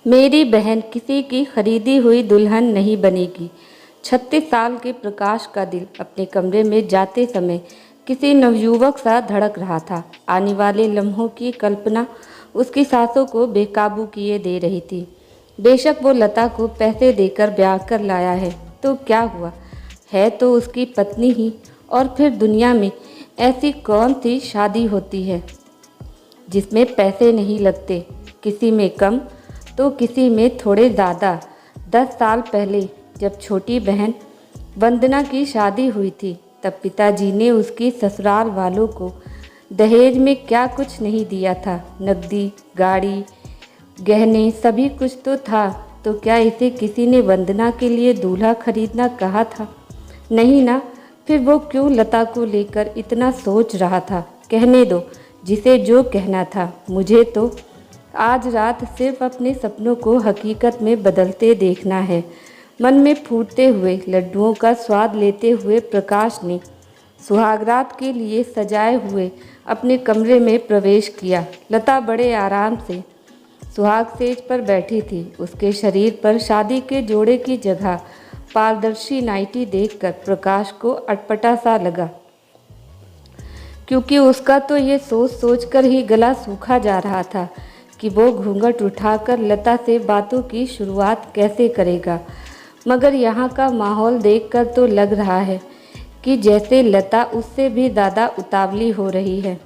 मेरी बहन किसी की खरीदी हुई दुल्हन नहीं बनेगी। 36 साल के प्रकाश का दिल अपने कमरे में जाते समय किसी नवयुवक सा धड़क रहा था। आने वाले लम्हों की कल्पना उसकी सांसों को बेकाबू किए दे रही थी। बेशक वो लता को पैसे देकर ब्याह कर लाया है, तो क्या हुआ, है तो उसकी पत्नी ही। और फिर दुनिया में ऐसी कौन सी शादी होती है जिसमें पैसे नहीं लगते, किसी में कम तो किसी में थोड़े ज़्यादा। 10 साल पहले जब छोटी बहन वंदना की शादी हुई थी, तब पिताजी ने उसकी ससुराल वालों को दहेज में क्या कुछ नहीं दिया था। नकदी, गाड़ी, गहने, सभी कुछ तो था। तो क्या इसे किसी ने वंदना के लिए दूल्हा खरीदना कहा था? नहीं ना। फिर वो क्यों लता को लेकर इतना सोच रहा था? कहने दो, जिसे जो कहना था। मुझे तो आज रात सिर्फ अपने सपनों को हकीकत में बदलते देखना है। मन में फूटते हुए लड्डुओं का स्वाद लेते हुए प्रकाश ने सुहागरात के लिए सजाए हुए अपने कमरे में प्रवेश किया। लता बड़े आराम से सुहाग सेज पर बैठी थी। उसके शरीर पर शादी के जोड़े की जगह पारदर्शी नाइटी देखकर प्रकाश को अटपटा सा लगा, क्योंकि उसका तो ये सोच सोच कर ही गला सूखा जा रहा था कि वो घूंघट उठाकर लता से बातों की शुरुआत कैसे करेगा। मगर यहाँ का माहौल देखकर तो लग रहा है कि जैसे लता उससे भी ज़्यादा उतावली हो रही है।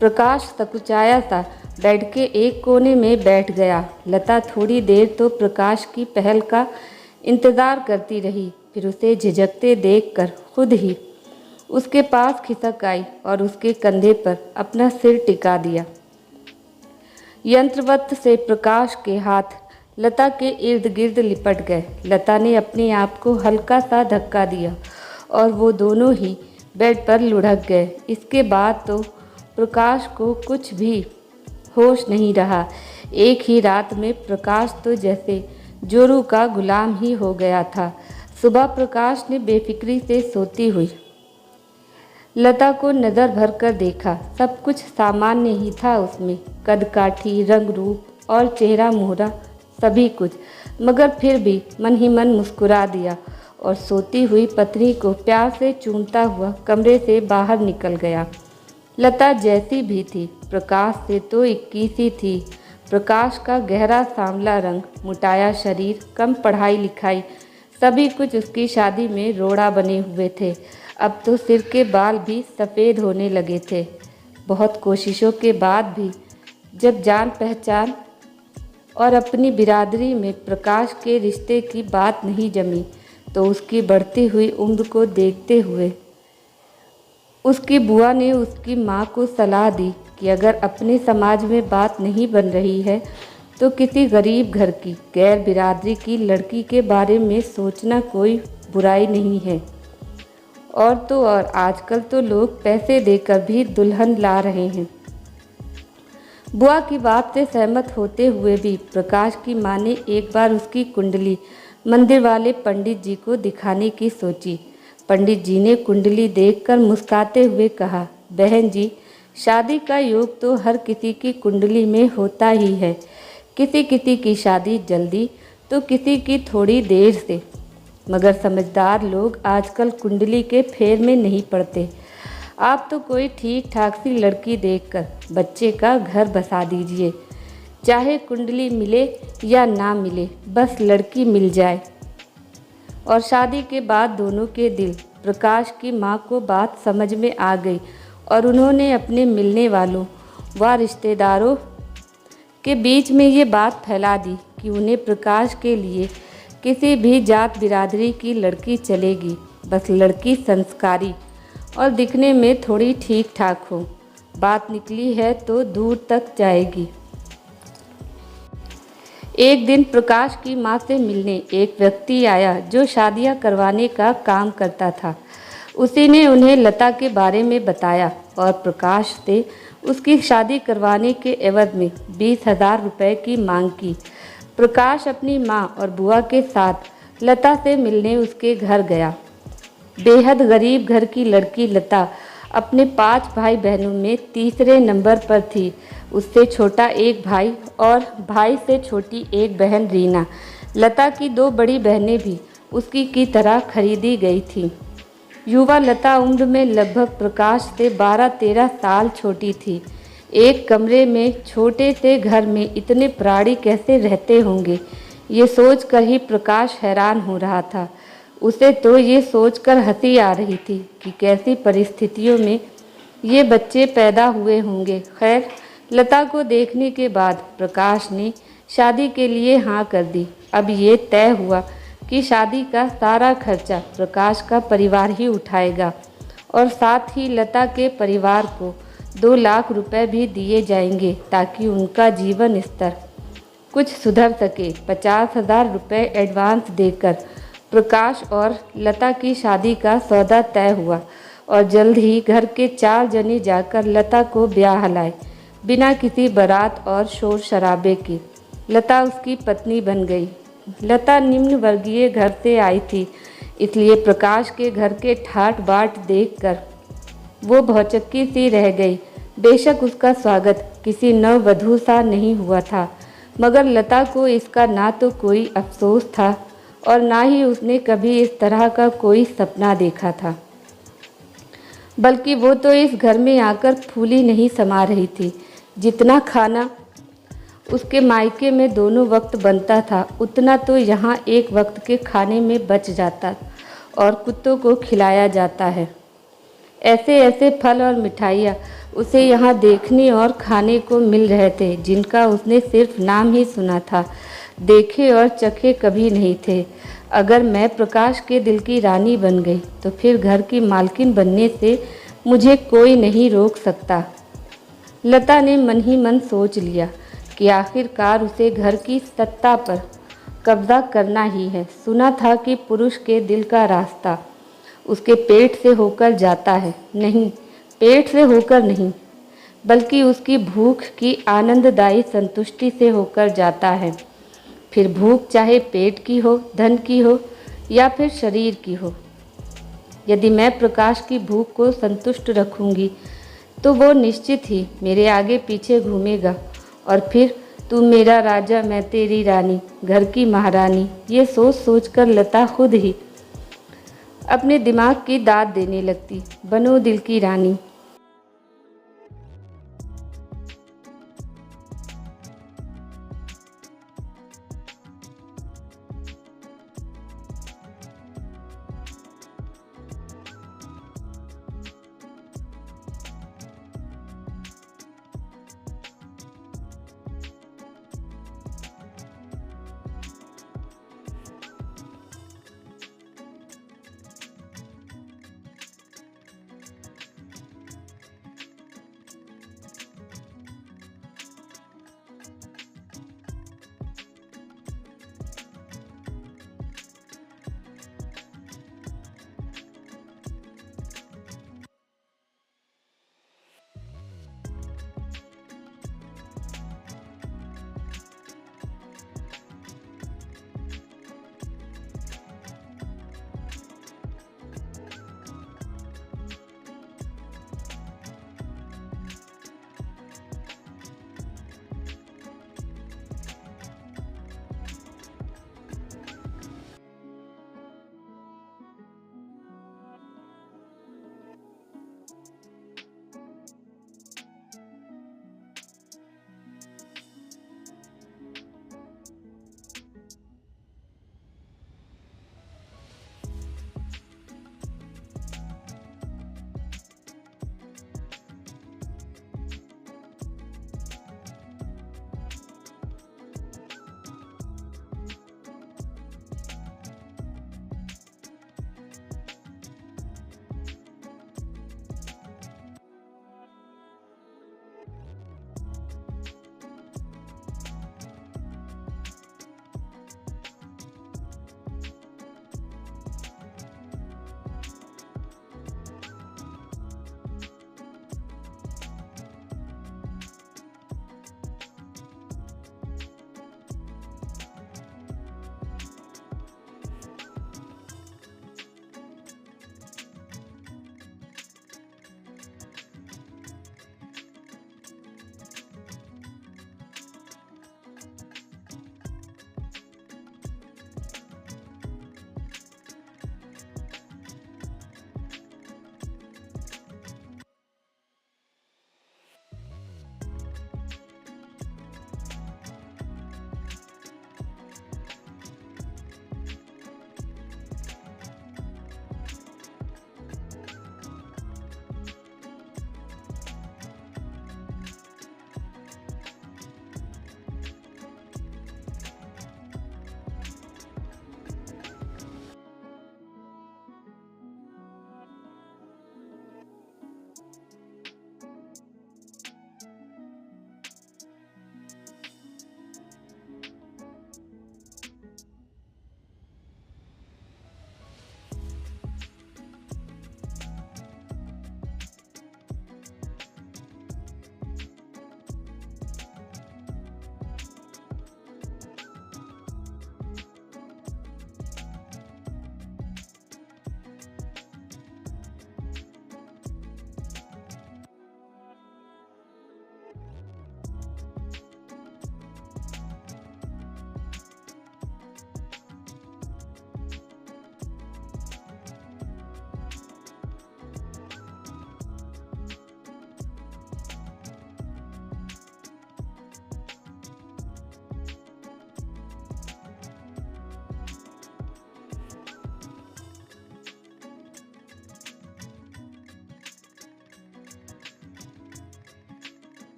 प्रकाश सकुचाया सा बेड के एक कोने में बैठ गया। लता थोड़ी देर तो प्रकाश की पहल का इंतज़ार करती रही, फिर उसे झिझकते देखकर खुद ही उसके पास खिसक आई और उसके कंधे पर अपना सिर टिका दिया। यंत्रवत से प्रकाश के हाथ लता के इर्द गिर्द लिपट गए। लता ने अपने आप को हल्का सा धक्का दिया और वो दोनों ही बेड पर लुढ़क गए। इसके बाद तो प्रकाश को कुछ भी होश नहीं रहा। एक ही रात में प्रकाश तो जैसे जोरू का गुलाम ही हो गया था। सुबह प्रकाश ने बेफिक्री से सोती हुई लता को नज़र भर कर देखा। सब कुछ सामान्य ही था उसमें, कद काठी, रंग रूप और चेहरा मोहरा, सभी कुछ। मगर फिर भी मन ही मन मुस्कुरा दिया और सोती हुई पत्नी को प्यार से चूमता हुआ कमरे से बाहर निकल गया। लता जैसी भी थी, प्रकाश से तो 21 ही थी। प्रकाश का गहरा सांवला रंग, मुटाया शरीर, कम पढ़ाई लिखाई, सभी कुछ उसकी शादी में रोड़ा बने हुए थे। अब तो सिर के बाल भी सफ़ेद होने लगे थे। बहुत कोशिशों के बाद भी जब जान पहचान और अपनी बिरादरी में प्रकाश के रिश्ते की बात नहीं जमी, तो उसकी बढ़ती हुई उम्र को देखते हुए उसकी बुआ ने उसकी माँ को सलाह दी कि अगर अपने समाज में बात नहीं बन रही है तो किसी गरीब घर की गैर बिरादरी की लड़की के बारे में सोचना कोई बुराई नहीं है। और तो और आजकल तो लोग पैसे देकर भी दुल्हन ला रहे हैं। बुआ की बात से सहमत होते हुए भी प्रकाश की माँ ने एक बार उसकी कुंडली मंदिर वाले पंडित जी को दिखाने की सोची। पंडित जी ने कुंडली देखकर मुस्कुराते हुए कहा, बहन जी, शादी का योग तो हर किसी की कुंडली में होता ही है। किसी किसी की शादी जल्दी तो किसी की थोड़ी देर से, मगर समझदार लोग आजकल कुंडली के फेर में नहीं पड़ते। आप तो कोई ठीक ठाक सी लड़की देखकर बच्चे का घर बसा दीजिए, चाहे कुंडली मिले या ना मिले, बस लड़की मिल जाए। और शादी के बाद दोनों के दिल। प्रकाश की माँ को बात समझ में आ गई और उन्होंने अपने मिलने वालों व रिश्तेदारों के बीच में ये बात फैला दी कि उन्हें प्रकाश के लिए किसी भी जात बिरादरी की लड़की चलेगी, बस लड़की संस्कारी और दिखने में थोड़ी ठीक ठाक हो। बात निकली है तो दूर तक जाएगी। एक दिन प्रकाश की माँ से मिलने एक व्यक्ति आया जो शादियाँ करवाने का काम करता था। उसी ने उन्हें लता के बारे में बताया और प्रकाश से उसकी शादी करवाने के एवज में 20,000 रुपये की मांग की। प्रकाश अपनी माँ और बुआ के साथ लता से मिलने उसके घर गया। बेहद गरीब घर की लड़की लता अपने 5 भाई बहनों में तीसरे नंबर पर थी। उससे छोटा एक भाई और भाई से छोटी एक बहन रीना। लता की 2 बड़ी बहनें भी उसकी की तरह खरीदी गई थीं। युवा लता उम्र में लगभग प्रकाश से 12-13 साल छोटी थी। एक कमरे में छोटे से घर में इतने प्राणी कैसे रहते होंगे, ये सोचकर ही प्रकाश हैरान हो रहा था। उसे तो ये सोचकर हंसी आ रही थी कि कैसी परिस्थितियों में ये बच्चे पैदा हुए होंगे। खैर, लता को देखने के बाद प्रकाश ने शादी के लिए हाँ कर दी। अब ये तय हुआ कि शादी का सारा खर्चा प्रकाश का परिवार ही उठाएगा और साथ ही लता के परिवार को 2 लाख रुपए भी दिए जाएंगे ताकि उनका जीवन स्तर कुछ सुधर सके। 50,000 रुपये एडवांस देकर प्रकाश और लता की शादी का सौदा तय हुआ और जल्द ही घर के 4 जने जाकर लता को ब्याह लाए, बिना किसी बारात और शोर शराबे के। लता उसकी पत्नी बन गई। लता निम्न वर्गीय घर से आई थी, इसलिए प्रकाश के घर के ठाट बाट देखकर वो भौचक्की सी रह गई। बेशक उसका स्वागत किसी नववधू सा नहीं हुआ था, मगर लता को इसका ना तो कोई अफसोस था और ना ही उसने कभी इस तरह का कोई सपना देखा था। बल्कि वो तो इस घर में आकर फूली नहीं समा रही थी। जितना खाना उसके मायके में दोनों वक्त बनता था, उतना तो यहाँ एक वक्त के खाने में बच जाता और कुत्तों को खिलाया जाता है। ऐसे ऐसे फल और मिठाइयाँ उसे यहाँ देखने और खाने को मिल रहे थे जिनका उसने सिर्फ नाम ही सुना था, देखे और चखे कभी नहीं थे। अगर मैं प्रकाश के दिल की रानी बन गई तो फिर घर की मालकिन बनने से मुझे कोई नहीं रोक सकता। लता ने मन ही मन सोच लिया कि आखिरकार उसे घर की सत्ता पर कब्जा करना ही है। सुना था कि पुरुष के दिल का रास्ता उसके पेट से होकर जाता है। नहीं, पेट से होकर नहीं, बल्कि उसकी भूख की आनंददायी संतुष्टि से होकर जाता है। फिर भूख चाहे पेट की हो, धन की हो या फिर शरीर की हो। यदि मैं प्रकाश की भूख को संतुष्ट रखूंगी तो वो निश्चित ही मेरे आगे पीछे घूमेगा और फिर तू मेरा राजा मैं तेरी रानी, घर की महारानी। ये सोच सोचकर लता खुद ही अपने दिमाग की दाद देने लगती। बनो दिल की रानी।